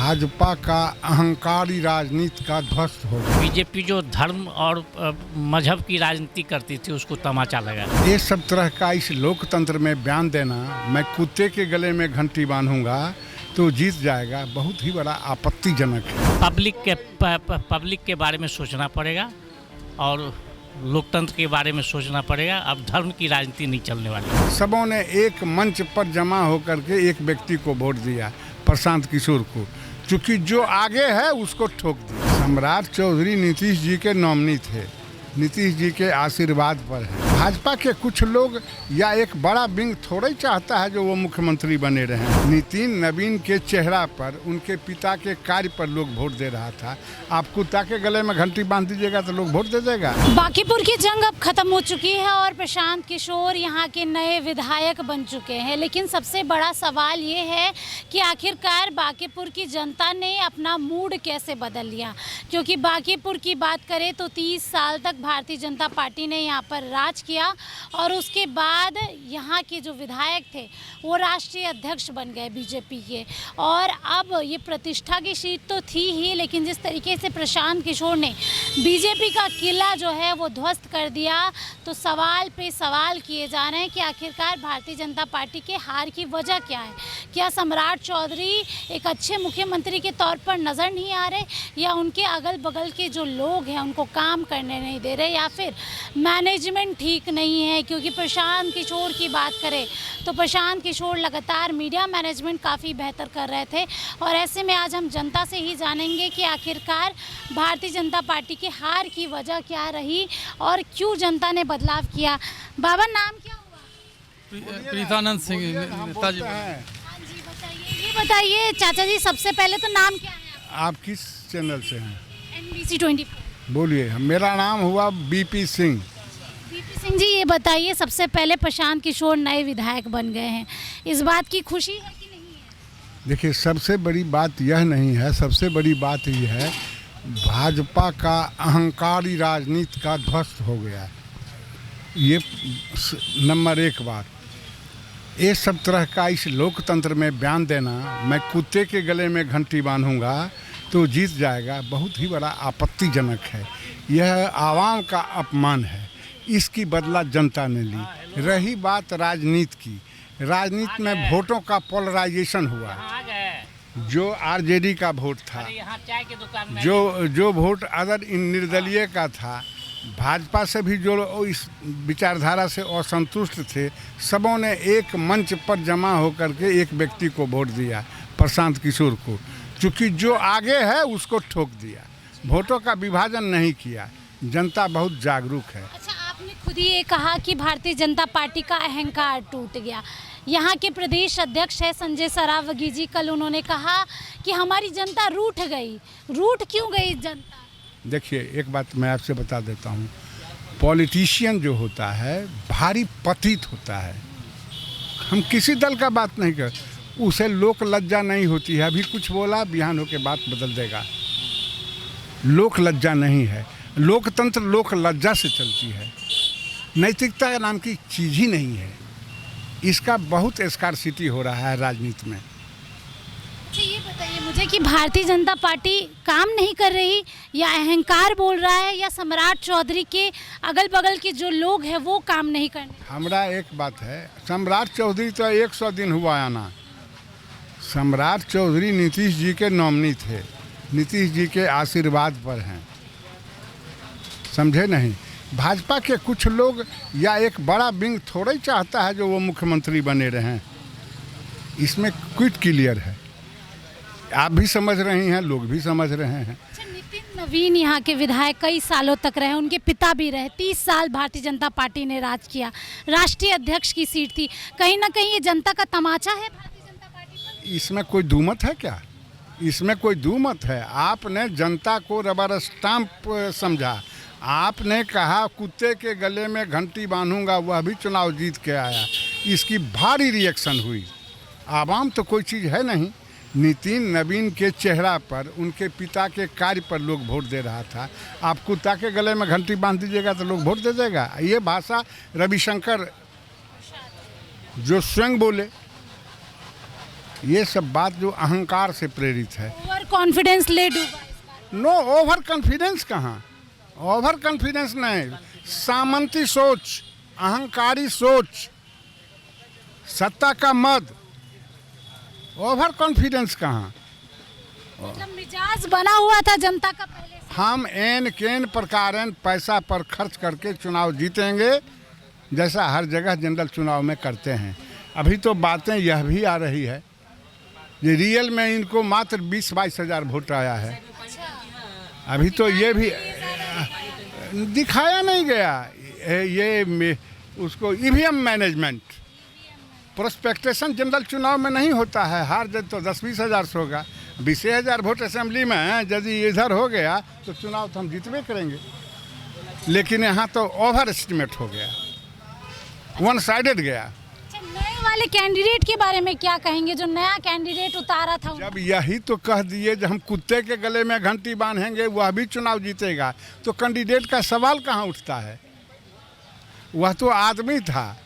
भाजपा का अहंकारी राजनीति का ध्वस्त हो गया। बीजेपी जो धर्म और मजहब की राजनीति करती थी उसको तमाचा लगा। ये सब तरह का इस लोकतंत्र में बयान देना, मैं कुत्ते के गले में घंटी बांधूंगा तो जीत जाएगा, बहुत ही बड़ा आपत्तिजनक है। पब्लिक के बारे में सोचना पड़ेगा और लोकतंत्र के बारे में सोचना पड़ेगा। अब धर्म की राजनीति नहीं चलने वाली। सबों ने एक मंच पर जमा होकर के एक व्यक्ति को वोट दिया, प्रशांत किशोर को, क्योंकि जो आगे है उसको ठोक दिया। सम्राट चौधरी नीतीश जी के नॉमिनी थे, नीतीश जी के आशीर्वाद पर है। भाजपा के कुछ लोग या एक बड़ा विंग थोड़ा ही चाहता है जो वो मुख्यमंत्री बने रहे। नितिन नवीन के चेहरा पर, उनके पिता के कार्य पर लोग वोट दे रहा था। आप कुत्ता के गले में घंटी बांध दीजिएगा तो लोग वोट दे देगा। बांकीपुर की जंग अब खत्म हो चुकी है और प्रशांत किशोर यहाँ के नए विधायक बन चुके हैं, लेकिन सबसे बड़ा सवाल ये है कि आखिरकार बांकीपुर की जनता ने अपना मूड कैसे बदल लिया। क्योंकि बांकीपुर की बात करें तो 30 साल तक भारतीय जनता पार्टी ने यहाँ पर राज किया और उसके बाद यहाँ के जो विधायक थे वो राष्ट्रीय अध्यक्ष बन गए बीजेपी के। और अब ये प्रतिष्ठा की सीट तो थी ही, लेकिन जिस तरीके से प्रशांत किशोर ने बीजेपी का किला जो है वो ध्वस्त कर दिया, तो सवाल पे सवाल किए जा रहे हैं कि आखिरकार भारतीय जनता पार्टी के हार की वजह क्या है। क्या सम्राट चौधरी एक अच्छे मुख्यमंत्री के तौर पर नज़र नहीं आ रहे, या उनके अगल बगल के जो लोग हैं उनको काम करने नहीं दे रहे, या फिर मैनेजमेंट ठीक नहीं है। क्योंकि प्रशांत किशोर की बात करें तो प्रशांत किशोर लगातार मीडिया मैनेजमेंट काफ़ी बेहतर कर रहे थे। और ऐसे में आज हम जनता से ही जानेंगे कि आखिरकार भारतीय जनता पार्टी की हार की वजह क्या रही और क्यों जनता ने बदलाव किया। बाबा, नाम क्या हुआ? प्रीतानंद सिंह नेताजी। हाँ जी, बताइए। ये बताइए चाचा जी, सबसे पहले तो नाम क्या है? आप किस चैनल से हैं? NBC 24। बोलिए। मेरा नाम हुआ BP सिंह। BP सिंह जी, ये बताइए, सबसे पहले प्रशांत किशोर नए विधायक बन गए हैं, इस बात की खुशी है कि नहीं है? देखिए, सबसे बड़ी बात यह नहीं है, सबसे बड़ी बात यह है भाजपा का अहंकारी राजनीति का ध्वस्त हो गया है। ये नंबर एक बात। ये सब तरह का इस लोकतंत्र में बयान देना, मैं कुत्ते के गले में घंटी बांधूंगा तो जीत जाएगा, बहुत ही बड़ा आपत्तिजनक है। यह आवाम का अपमान है, इसकी बदला जनता ने ली। रही बात राजनीति की, राजनीति में वोटों का पोलराइजेशन हुआ। जो RJD का वोट था, जो वोट अदर निर्दलीय का था, भाजपा से भी जो इस विचारधारा से असंतुष्ट थे, सबों ने एक मंच पर जमा होकर के एक व्यक्ति को वोट दिया, प्रशांत किशोर को, क्योंकि जो आगे है उसको ठोक दिया। वोटों का विभाजन नहीं किया। जनता बहुत जागरूक है। अच्छा, आपने खुद ही ये कहा कि भारतीय जनता पार्टी का अहंकार टूट गया। यहाँ के प्रदेश अध्यक्ष है संजय सरावगी जी, कल उन्होंने कहा कि हमारी जनता रूठ गई। रूठ क्यों गई जनता? देखिए, एक बात मैं आपसे बता देता हूँ, पॉलिटिशियन जो होता है भारी पतित होता है। हम किसी दल का बात नहीं कर, उसे लोक लज्जा नहीं होती है। अभी कुछ बोला, बिहान होके बात बदल देगा। लोक लज्जा नहीं है। लोकतंत्र लोक लज्जा से चलती है। नैतिकता नाम की चीज़ ही नहीं है। इसका बहुत स्कार्सिटी हो रहा है राजनीति में। ये बताइए मुझे कि भारतीय जनता पार्टी काम नहीं कर रही, या अहंकार बोल रहा है, या सम्राट चौधरी के अगल बगल के जो लोग हैं वो काम नहीं कर रहे? हमरा एक बात है, सम्राट चौधरी तो 100 दिन हुआ आना। सम्राट चौधरी नीतीश जी के नॉमिनी थे, नीतीश जी के आशीर्वाद पर हैं, समझे नहीं। भाजपा के कुछ लोग या एक बड़ा विंग थोड़ा ही चाहता है जो वो मुख्यमंत्री बने रहें। इसमें क्विट क्लियर है। आप भी समझ रही हैं, लोग भी समझ रहे हैं। अच्छा, नितिन नवीन यहाँ के विधायक कई सालों तक रहे, उनके पिता भी रहे। 30 साल भारतीय जनता पार्टी ने राज किया, राष्ट्रीय अध्यक्ष की सीट थी। कहीं ना कहीं ये जनता का तमाचा है भारतीय जनता पार्टी पर। इसमें कोई दुमत है क्या? इसमें कोई दुमत है? आपने जनता को रबर स्टाम्प समझा। आपने कहा कुत्ते के गले में घंटी बांधूंगा, वह भी चुनाव जीत के आया। इसकी भारी रिएक्शन हुई। आवाम तो कोई चीज़ है नहीं। नितिन नवीन के चेहरा पर, उनके पिता के कार्य पर लोग वोट दे रहा था। आप कुत्ता के गले में घंटी बांध दीजिएगा तो लोग वोट दे देगा। ये भाषा रविशंकर जो स्वयं बोले, ये सब बात जो अहंकार से प्रेरित है। ओवर कॉन्फिडेंस ले डूबा इस बार। नो ओवर कॉन्फिडेंस कहाँ, ओवर कॉन्फिडेंस नहीं, सामंती सोच, अहंकारी सोच, सत्ता का मद, ओवर कॉन्फिडेंस कहाँ। मतलब मिजाज बना हुआ था जनता का पहले से। हम एन केन प्रकार पैसा पर खर्च करके चुनाव जीतेंगे, जैसा हर जगह जनरल चुनाव में करते हैं। अभी तो बातें यह भी आ रही है, ये रियल में इनको मात्र 20-22 हज़ार वोट आया है। अभी तो ये भी दिखाया नहीं गया। ये उसको ईवीएम मैनेजमेंट, प्रोस्पेक्टेशन जनरल चुनाव में नहीं होता है। हार जब तो 10-20 हज़ार से होगा, 20 हज़ार वोट असेंबली में है, यदि इधर हो गया तो चुनाव तो हम जीतबे करेंगे। लेकिन यहाँ तो ओवर एस्टिमेट हो गया, वन साइडेड गया। अच्छा, नए वाले कैंडिडेट के बारे में क्या कहेंगे, जो नया कैंडिडेट उतारा था? जब यही तो कह दिए जब हम कुत्ते के गले में घंटी बांधेंगे वह भी चुनाव जीतेगा, तो कैंडिडेट का सवाल कहाँ उठता है। वह तो आदमी था।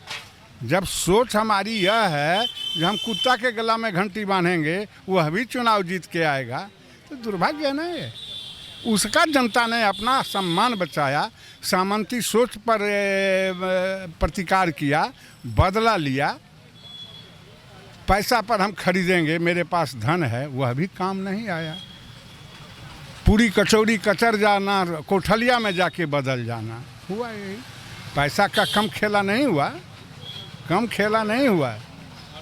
जब सोच हमारी यह है कि हम कुत्ता के गला में घंटी बांधेंगे वह भी चुनाव जीत के आएगा, तो दुर्भाग्य नहीं है। उसका जनता ने अपना सम्मान बचाया, सामंती सोच पर प्रतिकार किया, बदला लिया। पैसा पर हम खरीदेंगे, मेरे पास धन है, वह भी काम नहीं आया। पूरी कचौड़ी कचर जाना, कोठलिया में जाके बदल जाना, हुआ यही। पैसा का कम खेला नहीं हुआ, कम खेला नहीं हुआ।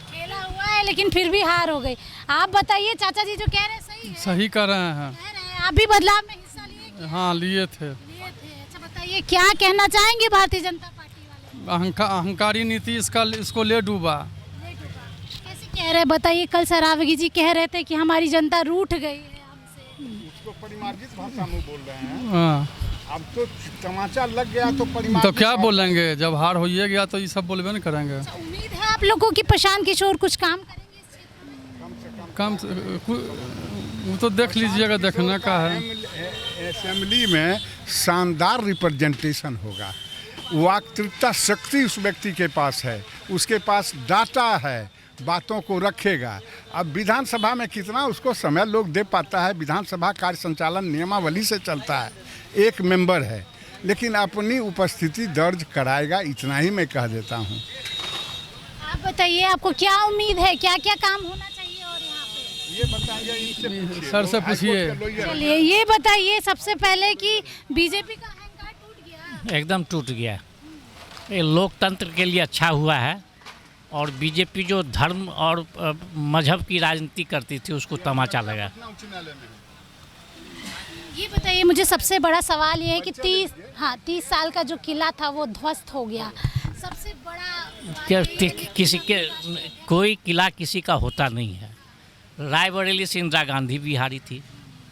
खेला हुआ है लेकिन फिर भी हार हो गई। आप बताइए चाचा जी, जो कह रहे हैं सही है? सही कर रहे हैं। कह रहे हैं आप भी बदलाव में हिस्सा लिए क्या? हाँ, लिए थे। अच्छा बताइए, क्या कहना चाहेंगे भारतीय जनता पार्टी वाले? अहंकारी नीति इसको ले डूबा। कैसे कह रहे हैं बताइए? कल सरावगी जी कह रहे थे कि हमारी जनता रूठ गई है हमसे। उसको परिमार्जित भाषा में बोल रहे हैं। हाँ, अब तो तमाचा लग गया तो परिमार्जित। तो क्या बोलेंगे, जब हार हो गया तो ये सब बोलबे नहीं करेंगे। उम्मीद है आप लोगों की प्रशांत किशोर कुछ काम करेंगे इस क्षेत्र में? वो तो देख लीजिएगा, देखने का है। असेंबली में शानदार रिप्रेजेंटेशन होगा। वाक्तृता शक्ति उस व्यक्ति के पास है, उसके पास डाटा है, बातों को रखेगा। अब विधानसभा में कितना उसको समय लोग दे पाता है, विधानसभा कार्य संचालन नियमावली से चलता है, एक मेंबर है, लेकिन अपनी उपस्थिति दर्ज कराएगा, इतना ही मैं कह देता हूँ। आप बताइए, आपको क्या उम्मीद है, क्या क्या काम होना चाहिए और यहाँ पे? ये बताइए, सर से पूछिए। चलिए ये बताइए सबसे पहले कि बीजेपी का अहंकार टूट गया? एकदम टूट गया। ये लोकतंत्र के लिए अच्छा हुआ है, और बीजेपी जो धर्म और मजहब की राजनीति करती थी उसको तमाचा लगा। ये बताइए, मुझे सबसे बड़ा सवाल ये है कि 30 साल का जो किला था वो ध्वस्त हो गया। सबसे बड़ा किसी के कोई किला किसी का होता नहीं है। रायबरेली से इंदिरा गांधी भी हारी थी,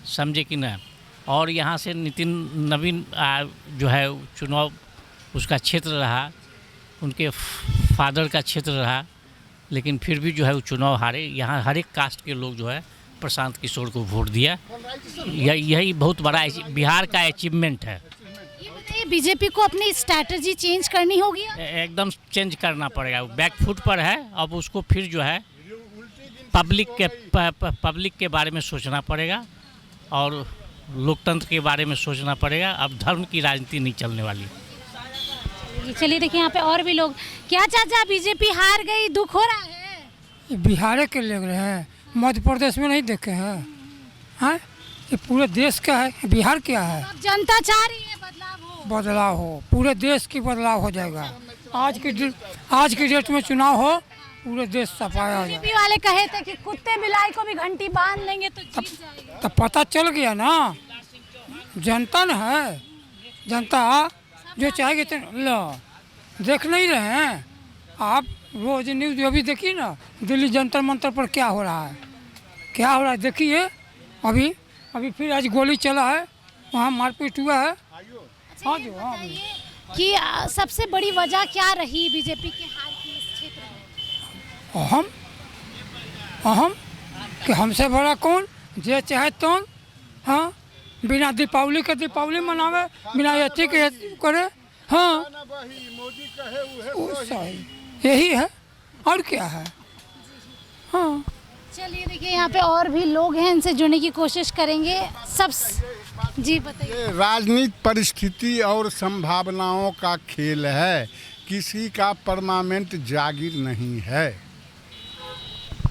समझे कि न। और यहाँ से नितिन नवीन जो है चुनाव उसका क्षेत्र रहा, उनके फादर का क्षेत्र रहा, लेकिन फिर भी जो है वो चुनाव हारे। यहाँ हर एक कास्ट के लोग जो है प्रशांत किशोर को वोट दिया। यही बहुत बड़ा बिहार का अचीवमेंट है। ये बताइए, बीजेपी को अपनी स्ट्रैटेजी चेंज करनी होगी? एकदम चेंज करना पड़ेगा। बैकफुट पर है, अब उसको फिर जो है पब्लिक के बारे में सोचना पड़ेगा और लोकतंत्र के बारे में सोचना पड़ेगा। अब धर्म की राजनीति नहीं चलने वाली। चलिए देखिए यहाँ पे और भी लोग। क्या चाचा, बीजेपी हार गई, दुख हो रहा है? ये बिहार के लग रहे हैं, मध्य प्रदेश में नहीं देखे हैं। हाँ, ये पूरे देश का है, बिहार क्या है। अब जनता चाह रही है बदलाव हो, पूरे देश की बदलाव हो जाएगा। आज की डेट में चुनाव हो, पूरे देश सफाया हो जाएगा। बीजेपी वाले कहे थे कि कुत्ते बिलाई को भी घंटी बांध लेंगे तो जीत जाएगा। तब पता चल गया ना, जनता न है, जनता जो चाहेगी तो लो। देख नहीं रहे हैं आप? रोज न्यूज़ अभी देखिए ना, दिल्ली जंतर मंतर पर क्या हो रहा है, क्या हो रहा है देखिए। अभी फिर आज गोली चला है, वहाँ मारपीट हुआ है। हाँ जी, हाँ कि सबसे बड़ी वजह क्या रही बीजेपी के हार की इस क्षेत्र में? अहम कि हमसे बड़ा कौन, जे चाहे तौन। हाँ, बिना दीपावली के दीपावली मनावे, बिना अथी के करे। हाँ, सही यही है, और क्या है। हाँ, चलिए देखिए यहाँ पे और भी लोग हैं, इनसे जुड़ने की कोशिश करेंगे। सब जी बताइए। ये राजनीतिक परिस्थिति और संभावनाओं का खेल है, किसी का परमानेंट जागीर नहीं है।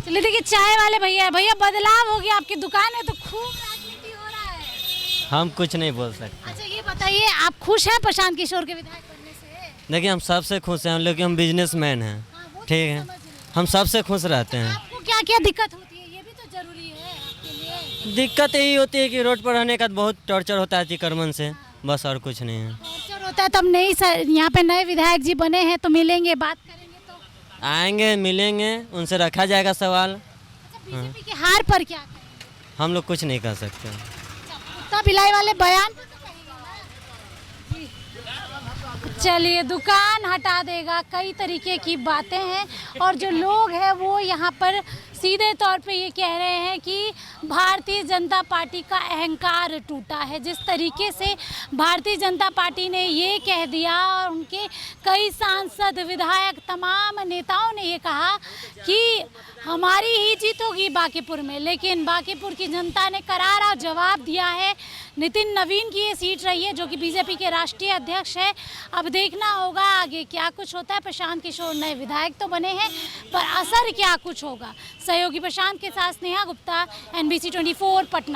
चलिए देखिए चाय वाले भैया, भैया बदलाव हो गया आपकी दुकान में तो खूब राजनीति हो रहा है। हम कुछ नहीं बोल सकते। अच्छा ये बताइए, आप खुश हैं प्रशांत किशोर के विधायक बनने से? देखिए हम सबसे खुश हैं, लेकिन हम बिजनेसमैन हैं, हाँ, वो तो ठीक है। समझ रहे हैं। हम सबसे खुश रहते हैं। आपको क्या क्या दिक्कत होती है, ये भी तो जरूरी है आपके लिए। दिक्कत यही होती है कि रोड पर रहने का बहुत टॉर्चर होता है अतिक्रमण से, बस और कुछ नहीं है। टॉर्चर होता है तब नहीं सर, यहाँ पे नए विधायक जी बने हैं तो मिलेंगे, बात करेंगे तो। आएंगे, मिलेंगे, उनसे रखा जाएगा सवाल। अच्छा बीजेपी की हार पर क्या कहेंगे? हम लोग कुछ नहीं कर सकते। कुत्ता बिलाई वाले बयान पे तो कहेंगे ना। जी। चलिए दुकान हटा देगा, कई तरीके की बातें हैं और जो लोग हैं वो यहाँ पर सीधे तौर पे ये कह रहे हैं कि भारतीय जनता पार्टी का अहंकार टूटा है। जिस तरीके से भारतीय जनता पार्टी ने ये कह दिया और उनके कई सांसद, विधायक, तमाम नेताओं ने ये कहा कि हमारी ही जीत होगी बांकीपुर में, लेकिन बांकीपुर की जनता ने करारा जवाब दिया है। नितिन नवीन की ये सीट रही है जो कि बीजेपी के राष्ट्रीय अध्यक्ष है। अब देखना होगा आगे क्या कुछ होता है। प्रशांत किशोर नए विधायक तो बने हैं, पर असर क्या कुछ होगा। सहयोगी प्रशांत के साथ स्नेहा गुप्ता, NBC 24 पटना।